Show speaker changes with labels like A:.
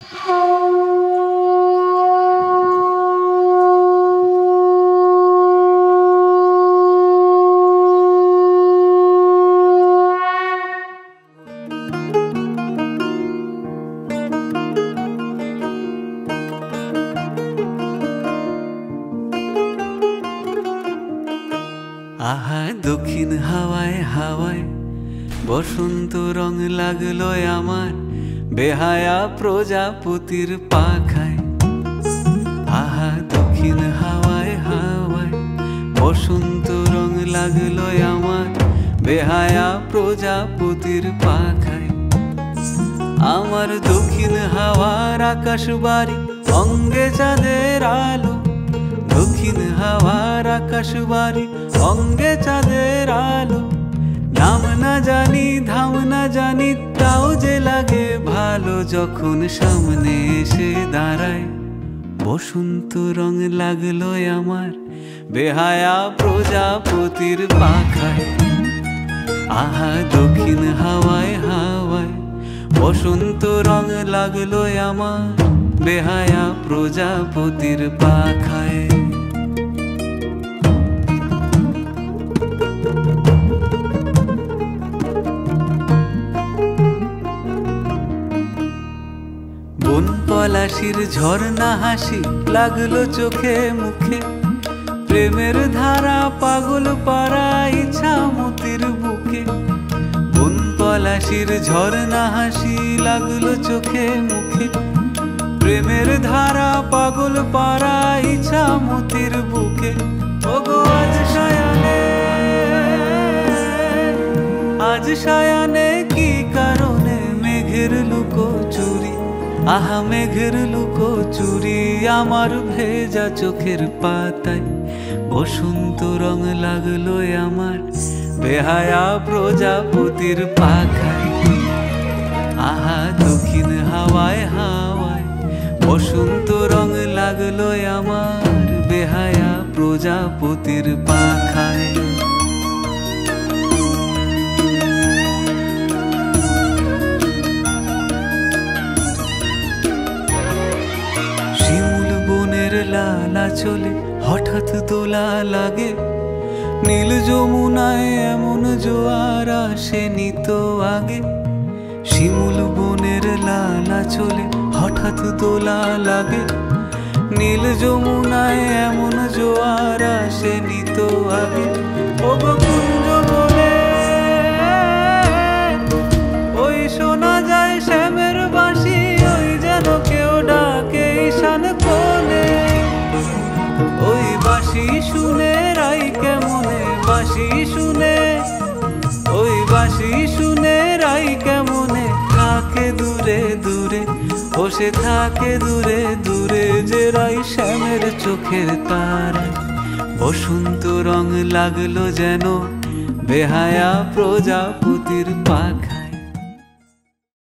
A: আহা দক্ষিণ হাওয়ায় হাওয়ায় বসন্ত রং লাগলো আমার বেহায়া প্রজাপতির পাখায়। আহা দক্ষিণ হাওয়ায় হাওয়ায় বসন্ত রং লাগলো আমার বেহায়া প্রজাপতির পাখায়। আমার দক্ষিণ হাওয়ার আকাশ বাড়ি অঙ্গে চাঁদের আলো, দক্ষিণ হাওয়ার আকাশ বাড়ি অঙ্গে চাঁদের আলো। নাম না জানি ধাম না জানি তাও যে লাগে ভালো যখন সামনে এসে দাঁড়ায়। বসন্ত রং লাগলো আমার বেহায়া প্রজাপতির পাখায়। আহা দক্ষিণ হাওয়ায় হাওয়ায় বসন্ত রং লাগলো আমার বেহায়া প্রজাপতির পাখায়। বন পলাশির ঝর্ণা হাসি লাগলো চোখে মুখে, প্রেমের ধারা পাগল পাড়া ইছামতির বুকে। বন পলাশির ঝর্ণা হাসি লাগলো চোখে মুখে, প্রেমের ধারা পাগল পাড়া ইছামতির বুকে। ওগো আজ সায়ানে, আজ সায়ানে কি কারণে মেঘের লুকো চুরি, আহা মেঘের লুকো চুরি আমার ভেজা চোখের পাতায়। বসন্ত রং লাগলো আমার বেহায়া প্রজাপতির পাখায়। আহা দক্ষিণ হাওয়ায় হাওয়ায় বসন্ত রং লাগলো আমার বেহায়া প্রজাপতির পাখায়। শিমুল বনের লালা চলে হঠাৎ দোলা লাগে, নীল যমুনায় এমন জোয়ার আসেনি তো আগে। শিমুল বনের লালা চলে হঠাৎ দোলা লাগে, নীল যমুনায় এমন জোয়ার আসেনি তো আগে। ওগো কুঞ্জ বলে ওই শোনা যায় শ্যামের বাঁশি, ওই যেন কেউ ডাকে ঈশান কোণে। ওই বাঁশি শুনে রাই কেমনে, বাঁশি শুনে, ওই বাঁশি শুনে রাই কেমনে থাকে দূরে দূরে। ও সে থাকে দূরে দূরে যে রাই শ্যামের চোখের তারায়। বসন্ত রং লাগলো যেন বেহায়া প্রজাপতির পাখা।